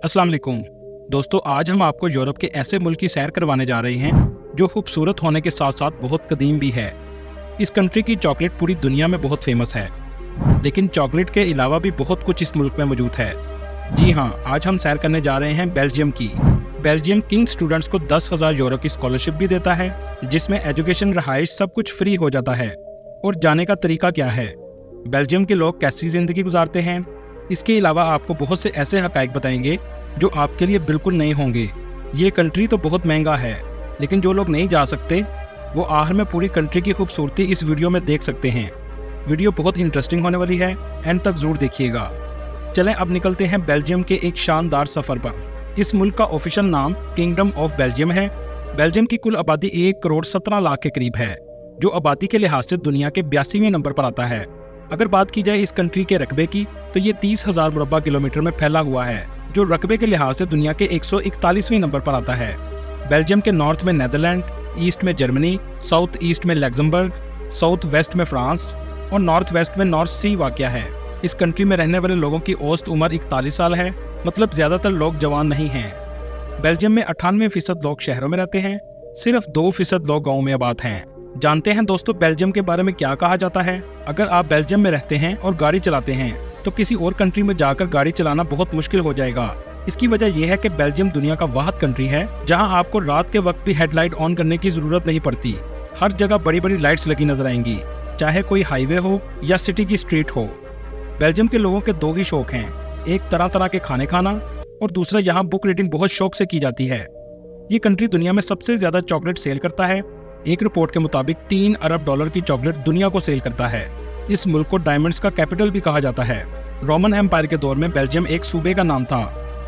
अस्सलाम वालेकुम दोस्तों, आज हम आपको यूरोप के ऐसे मुल्क की सैर करवाने जा रहे हैं जो खूबसूरत होने के साथ साथ बहुत कदीम भी है। इस कंट्री की चॉकलेट पूरी दुनिया में बहुत फेमस है, लेकिन चॉकलेट के अलावा भी बहुत कुछ इस मुल्क में मौजूद है। जी हाँ, आज हम सैर करने जा रहे हैं बेल्जियम की। बेल्जियम किंग स्टूडेंट्स को 10,000 यूरो की स्कॉलरशिप भी देता है, जिसमें एजुकेशन, रहाइश सब कुछ फ्री हो जाता है। और जाने का तरीका क्या है, बेल्जियम के लोग कैसी ज़िंदगी गुजारते हैं, इसके अलावा आपको बहुत से ऐसे हक़ाइक़ बताएंगे जो आपके लिए बिल्कुल नए होंगे। ये कंट्री तो बहुत महंगा है, लेकिन जो लोग नहीं जा सकते वो आखिर में पूरी कंट्री की खूबसूरती इस वीडियो में देख सकते हैं। वीडियो बहुत इंटरेस्टिंग होने वाली है, एंड तक ज़रूर देखिएगा। चलें अब निकलते हैं बेल्जियम के एक शानदार सफ़र पर। इस मुल्क का ऑफिशियल नाम किंगडम ऑफ बेल्जियम है। बेल्जियम की कुल आबादी 1 करोड़ 17 लाख के करीब है, जो आबादी के लिहाज से दुनिया के 82वें नंबर पर आता है। अगर बात की जाए इस कंट्री के रकबे की, तो ये 30,000 मुरब्बा किलोमीटर में फैला हुआ है, जो रकबे के लिहाज से दुनिया के 141वें नंबर पर आता है। बेल्जियम के नॉर्थ में नेदरलैंड, ईस्ट में जर्मनी, साउथ ईस्ट में लग्जमबर्ग, साउथ वेस्ट में फ्रांस और नॉर्थ वेस्ट में नॉर्थ सी वाक़या है। इस कंट्री में रहने वाले लोगों की औसत उम्र 41 साल है, मतलब ज़्यादातर लोग जवान नहीं हैं। बेल्जियम में 98% लोग शहरों में रहते हैं, सिर्फ 2% लोग गाँव में आबाद हैं। जानते हैं दोस्तों बेल्जियम के बारे में क्या कहा जाता है। अगर आप बेल्जियम में रहते हैं और गाड़ी चलाते हैं तो किसी और कंट्री में जाकर गाड़ी चलाना बहुत मुश्किल हो जाएगा। इसकी वजह यह है कि बेल्जियम दुनिया का वाहिद कंट्री है जहां आपको रात के वक्त भी हेडलाइट ऑन करने की जरूरत नहीं पड़ती। हर जगह बड़ी बड़ी लाइट्स लगी नजर आएंगी, चाहे कोई हाईवे हो या सिटी की स्ट्रीट हो। बेल्जियम के लोगों के 2 ही शौक हैं, एक तरह तरह के खाने खाना और दूसरा यहाँ बुक रीडिंग बहुत शौक से की जाती है। ये कंट्री दुनिया में सबसे ज्यादा चॉकलेट सेल करता है। एक रिपोर्ट के मुताबिक 3 अरब डॉलर की चॉकलेट दुनिया को सेल करता है। इस मुल्क को डायमंड्स का कैपिटल भी कहा जाता है। रोमन एम्पायर के दौर में बेल्जियम एक सूबे का नाम था।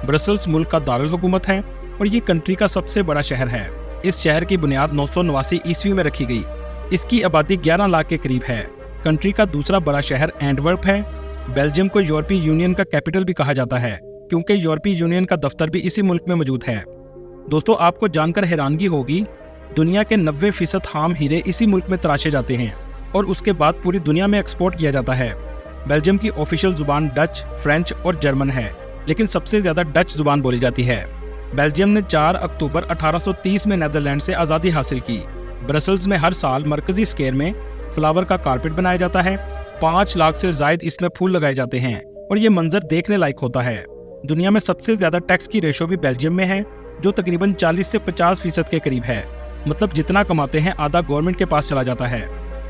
ब्रसल्स मुल्क का दारुल हुकूमत है और ये कंट्री का सबसे बड़ा शहर है। इस शहर की बुनियाद 989 ईस्वी में रखी गई। इसकी आबादी 11 लाख के करीब है। कंट्री का दूसरा बड़ा शहर एंटवर्प है। बेल्जियम को यूरोपीय यूनियन का कैपिटल भी कहा जाता है, क्योंकि यूरोपीय यूनियन का दफ्तर भी इसी मुल्क में मौजूद है। दोस्तों, आपको जानकर हैरानगी होगी, दुनिया के 90% खाम हीरे इसी मुल्क में तराशे जाते हैं और उसके बाद पूरी दुनिया में एक्सपोर्ट किया जाता है। बेल्जियम की ऑफिशियल जुबान डच, फ्रेंच और जर्मन है, लेकिन सबसे ज़्यादा डच जुबान बोली जाती है। बेल्जियम ने 4 अक्टूबर 1830 में नीदरलैंड से आज़ादी हासिल की। ब्रसल्स में हर साल मरकजी स्क्वायर में फ्लावर का कारपेट बनाया जाता है। 5 लाख से ज़ायद इसमें फूल लगाए जाते हैं और ये मंजर देखने लायक होता है। दुनिया में सबसे ज़्यादा टैक्स की रेशो भी बेल्जियम में है, जो तकरीबन 40 से 50% के करीब है। मतलब जितना कमाते हैं आधा गवर्नमेंट के पास चला जाता है।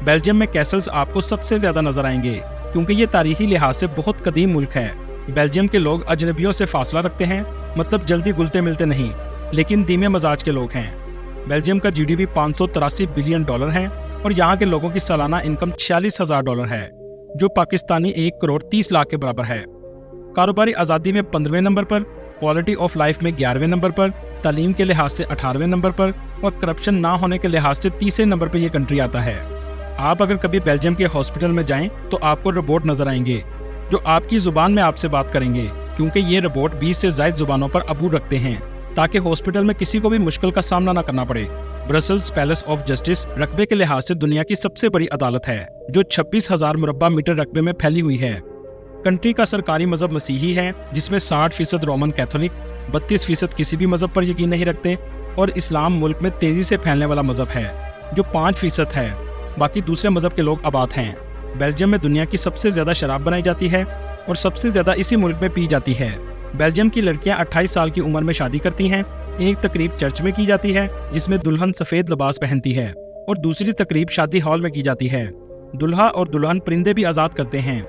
बेल्जियम में कैसल्स आपको सबसे ज्यादा नजर आएंगे, क्योंकि ये तारीखी लिहाज से बहुत कदीम मुल्क है। बेल्जियम के लोग अजनबियों से फासला रखते हैं, मतलब जल्दी घुलते मिलते नहीं, लेकिन धीमे मजाज के लोग हैं। बेल्जियम का GDP 583 बिलियन डॉलर है और यहाँ के लोगों की सालाना इनकम 46,000 डॉलर है, जो पाकिस्तानी 1 करोड़ 30 लाख के बराबर है। कारोबारी आज़ादी में 15वें नंबर पर, क्वालिटी ऑफ लाइफ में 11वें नंबर पर, तालीम के लिहाज से 18वें नंबर पर और करप्शन ना होने के लिहाज से 30वें नंबर पर यह कंट्री आता है। आप अगर कभी बेल्जियम के हॉस्पिटल में जाएं तो आपको रोबोट नजर आएंगे जो आपकी जुबान में आपसे बात करेंगे, क्योंकि ये रोबोट 20 से ज़ायद जुबानों पर अबूर रखते हैं ताकि हॉस्पिटल में किसी को भी मुश्किल का सामना न करना पड़े। ब्रसल्स पैलेस ऑफ जस्टिस रकबे के लिहाज से दुनिया की सबसे बड़ी अदालत है, जो 26,000 मुरब्बा मीटर रकबे में फैली हुई है। कंट्री का सरकारी मजहब मसीही है, जिसमें 60% रोमन कैथोलिक, 32% किसी भी मजहब पर यकीन नहीं रखते और इस्लाम मुल्क में तेजी से फैलने वाला मजहब है, जो 5% है। बाकी दूसरे मजहब के लोग आबाद हैं। बेल्जियम में दुनिया की सबसे ज़्यादा शराब बनाई जाती है और सबसे ज़्यादा इसी मुल्क में पी जाती है। बेल्जियम की लड़कियां 28 साल की उम्र में शादी करती हैं। एक तकरीब चर्च में की जाती है, जिसमें दुल्हन सफ़ेद लिबास पहनती है, और दूसरी तकरीब शादी हॉल में की जाती है। दुल्हा और दुल्हन परिंदे भी आज़ाद करते हैं।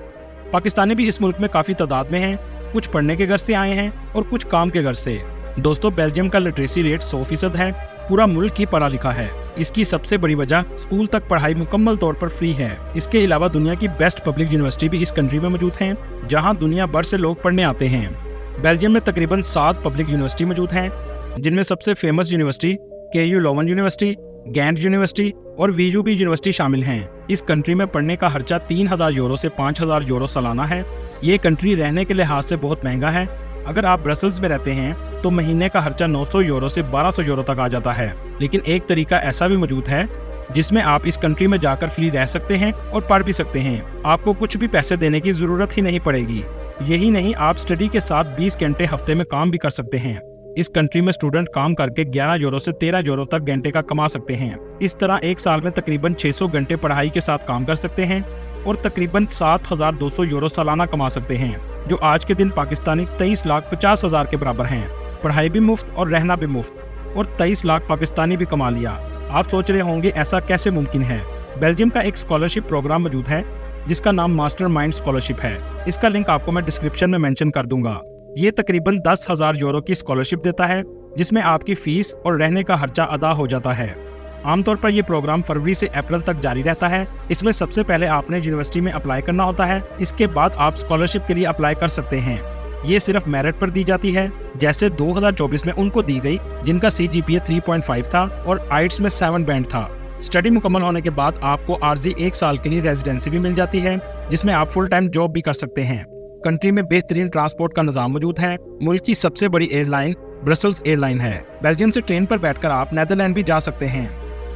पाकिस्तानी भी इस मुल्क में काफ़ी तादाद में हैं, कुछ पढ़ने के घर से आए हैं और कुछ काम के घर से। दोस्तों, बेल्जियम का लिटरेसी रेट 100% है। पूरा मुल्क ही पढ़ा लिखा है। इसकी सबसे बड़ी वजह स्कूल तक पढ़ाई मुकम्मल तौर पर फ्री है। इसके अलावा दुनिया की बेस्ट पब्लिक यूनिवर्सिटी भी इस कंट्री में मौजूद हैं, जहां दुनिया भर से लोग पढ़ने आते हैं। बेल्जियम में तकरीबन 7 पब्लिक यूनिवर्सिटी मौजूद हैं, जिनमें सबसे famous university KU Leuven university, Ghent university और VUB यूनिवर्सिटी शामिल हैं। इस कंट्री में पढ़ने का खर्चा 3,000 यूरो से 5,000 यूरो सालाना है। ये कंट्री रहने के लिहाज से बहुत महंगा है। अगर आप ब्रसल्स में रहते हैं तो महीने का खर्चा 900 यूरो से 1200 यूरो तक आ जाता है। लेकिन एक तरीका ऐसा भी मौजूद है जिसमें आप इस कंट्री में जाकर फ्री रह सकते हैं और पढ़ भी सकते हैं। आपको कुछ भी पैसे देने की जरूरत ही नहीं पड़ेगी। यही नहीं, आप स्टडी के साथ 20 घंटे हफ्ते में काम भी कर सकते हैं। इस कंट्री में स्टूडेंट काम करके 11 यूरो से 13 यूरो तक घंटे का कमा सकते हैं। इस तरह एक साल में तकरीबन 600 घंटे पढ़ाई के साथ काम कर सकते हैं और तकरीबन 7,200 यूरो सालाना कमा सकते हैं, जो आज के दिन पाकिस्तानी 23,50,000 के बराबर हैं। पढ़ाई भी मुफ्त और रहना भी मुफ्त, और 23 लाख पाकिस्तानी भी कमा लिया। आप सोच रहे होंगे ऐसा कैसे मुमकिन है। बेल्जियम का एक स्कॉलरशिप प्रोग्राम मौजूद है जिसका नाम मास्टरमाइंड स्कॉलरशिप है। इसका लिंक आपको मैं डिस्क्रिप्शन में मेंशन कर दूंगा। ये तकरीबन 10,000 यूरो की स्कॉलरशिप देता है, जिसमें आपकी फीस और रहने का खर्चा अदा हो जाता है। आमतौर पर यह प्रोग्राम फरवरी से अप्रैल तक जारी रहता है। इसमें सबसे पहले आपने यूनिवर्सिटी में अप्लाई करना होता है, इसके बाद आप स्कॉलरशिप के लिए अप्लाई कर सकते हैं। ये सिर्फ मेरिट पर दी जाती है, जैसे 2024 में उनको दी गई, जिनका CGPA 3.5 था और आइट्स में 7 बैंड था। स्टडी मुकम्मल होने के बाद आपको आर्जी 1 साल के लिए रेजिडेंसी भी मिल जाती है, जिसमें आप फुल टाइम जॉब भी कर सकते हैं। कंट्री में बेहतरीन ट्रांसपोर्ट का निजाम मौजूद है। मुल्क की सबसे बड़ी एयरलाइन ब्रसल्स एयरलाइन है। बेल्जियम से ट्रेन पर बैठकर आप नेदरलैंड भी जा सकते हैं।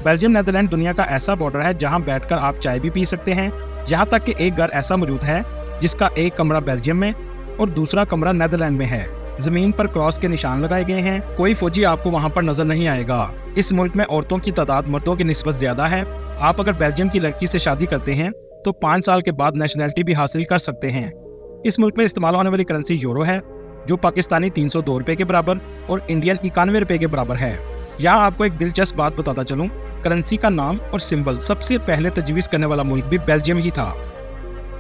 बेल्जियम नेदरलैंड दुनिया का ऐसा बॉर्डर है जहां बैठकर आप चाय भी पी सकते हैं। यहाँ तक कि एक घर ऐसा मौजूद है जिसका एक कमरा बेल्जियम में और दूसरा कमरा नेदरलैंड में है। जमीन पर क्रॉस के निशान लगाए गए हैं। कोई फौजी आपको वहां पर नजर नहीं आएगा। इस मुल्क में औरतों की तादाद मर्दों की निस्बत ज्यादा है। आप अगर बेल्जियम की लड़की से शादी करते हैं तो 5 साल के बाद नेशनैलिटी भी हासिल कर सकते हैं। इस मुल्क में इस्तेमाल होने वाली करेंसी यूरो है, जो पाकिस्तानी 302 रुपए के बराबर और इंडियन 91 रुपए के बराबर है। यहाँ आपको एक दिलचस्प बात बताता चलूं, करेंसी का नाम और सिंबल सबसे पहले तजवीज़ करने वाला मुल्क भी बेल्जियम ही था।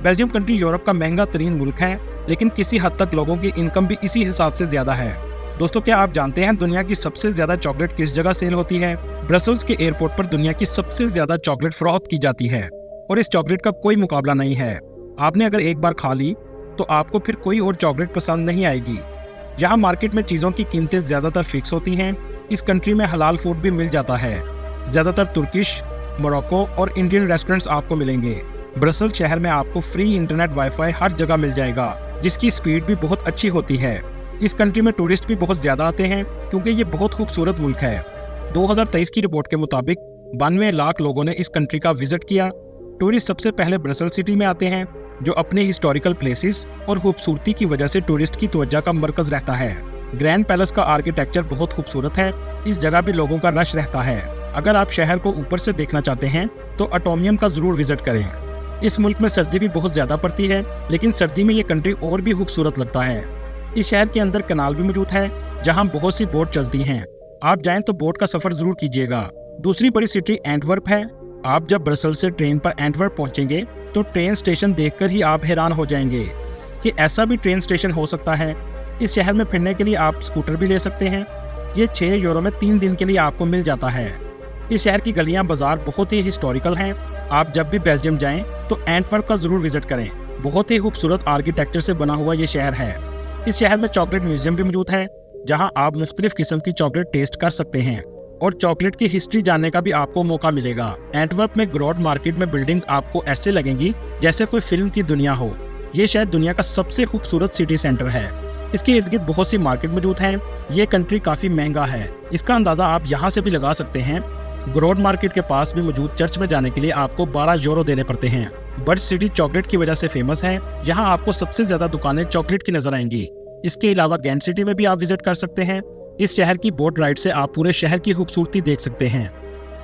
बेल्जियम कंट्री यूरोप का महंगा तरीन मुल्क है, लेकिन किसी हद तक लोगों की इनकम भी इसी हिसाब से ज्यादा है। दोस्तों, क्या आप जानते हैं दुनिया की सबसे ज्यादा चॉकलेट किस जगह सेल होती है? ब्रसल्स के एयरपोर्ट पर दुनिया की सबसे ज्यादा चॉकलेट फरोख्त की जाती है और इस चॉकलेट का कोई मुकाबला नहीं है। आपने अगर एक बार खा ली तो आपको फिर कोई और चॉकलेट पसंद नहीं आएगी। यहाँ मार्केट में चीज़ों की कीमतें ज़्यादातर फिक्स होती हैं। इस कंट्री में हलाल फूड भी मिल जाता है। ज़्यादातर तुर्किश, मोरक्को और इंडियन रेस्टोरेंट्स आपको मिलेंगे। ब्रसल्स शहर में आपको फ्री इंटरनेट वाईफाई हर जगह मिल जाएगा, जिसकी स्पीड भी बहुत अच्छी होती है। इस कंट्री में टूरिस्ट भी बहुत ज़्यादा आते हैं क्योंकि ये बहुत खूबसूरत मुल्क है। 2023 की रिपोर्ट के मुताबिक 92 लाख लोगों ने इस कंट्री का विजिट किया। टूरिस्ट सबसे पहले ब्रसल्स सिटी में आते हैं, जो अपने हिस्टोरिकल प्लेसेस और खूबसूरती की वजह से टूरिस्ट की तवज्जो का मरकज रहता है। ग्रैंड पैलेस का आर्किटेक्चर बहुत खूबसूरत है। इस जगह भी लोगों का रश रहता है। अगर आप शहर को ऊपर से देखना चाहते हैं तो एटोमियम का जरूर विजिट करें। इस मुल्क में सर्दी भी बहुत ज्यादा पड़ती है, लेकिन सर्दी में ये कंट्री और भी खूबसूरत लगता है। इस शहर के अंदर कनाल भी मौजूद है, जहाँ बहुत सी बोट चलती हैं। आप जाएं तो बोट का सफर जरूर कीजिएगा। दूसरी बड़ी सिटी एंटवर्प है। आप जब ब्रसल्स से ट्रेन पर एंटवर्प पहुंचेंगे तो ट्रेन स्टेशन देखकर ही आप हैरान हो जाएंगे कि ऐसा भी ट्रेन स्टेशन हो सकता है। इस शहर में फिरने के लिए आप स्कूटर भी ले सकते हैं। ये 6 यूरो में 3 दिन के लिए आपको मिल जाता है। इस शहर की गलियां बाजार बहुत ही हिस्टोरिकल हैं। आप जब भी बेल्जियम जाएं तो एंटवर्प का जरूर विजिट करें। बहुत ही खूबसूरत आर्किटेक्चर से बना हुआ ये शहर है। इस शहर में चॉकलेट म्यूजियम भी मौजूद है, जहां आप मुख्तलिफ किस्म की चॉकलेट टेस्ट कर सकते हैं और चॉकलेट की हिस्ट्री जानने का भी आपको मौका मिलेगा। एंटवर्प में ग्रोड मार्केट में बिल्डिंग आपको ऐसे लगेंगी जैसे कोई फिल्म की दुनिया हो। ये शायद दुनिया का सबसे खूबसूरत सिटी सेंटर है। इसके इर्द गिर्द बहुत सी मार्केट मौजूद हैं। ये कंट्री काफी महंगा है, इसका अंदाजा आप यहाँ से भी लगा सकते हैं। ग्रोड मार्केट के पास भी मौजूद चर्च में जाने के लिए आपको 12 यूरो देने पड़ते हैं। बट सिटी चॉकलेट की वजह से फेमस है। यहाँ आपको सबसे ज्यादा दुकानें चॉकलेट की नजर आएंगी। इसके अलावा गेंट सिटी में भी आप विजिट कर सकते हैं। इस शहर की बोट राइड से आप पूरे शहर की खूबसूरती देख सकते हैं।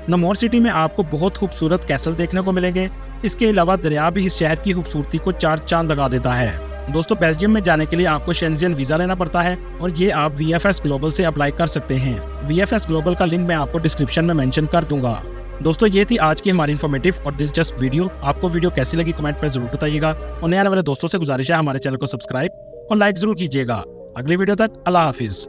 नमोर सिटी में आपको बहुत खूबसूरत कैसल देखने को मिलेंगे। इसके अलावा दरिया भी इस शहर की खूबसूरती को 4 चांद लगा देता है। दोस्तों, बेल्जियम में जाने के लिए आपको शेंजेन वीजा लेना पड़ता है और ये आप VFS ग्लोबल से अप्लाई कर सकते हैं। VFS ग्लोबल का लिंक मैं आपको डिस्क्रिप्शन में मेंशन कर दूंगा। दोस्तों, ये थी आज की हमारी इन्फॉर्मेटिव और दिलचस्प वीडियो। आपको वीडियो कैसी लगी कमेंट पर जरूर बताइएगा और नए आने वाले दोस्तों से गुजारिश है हमारे चैनल को सब्सक्राइब और लाइक जरूर कीजिएगा। अगली वीडियो तक अल्लाह हाफिज।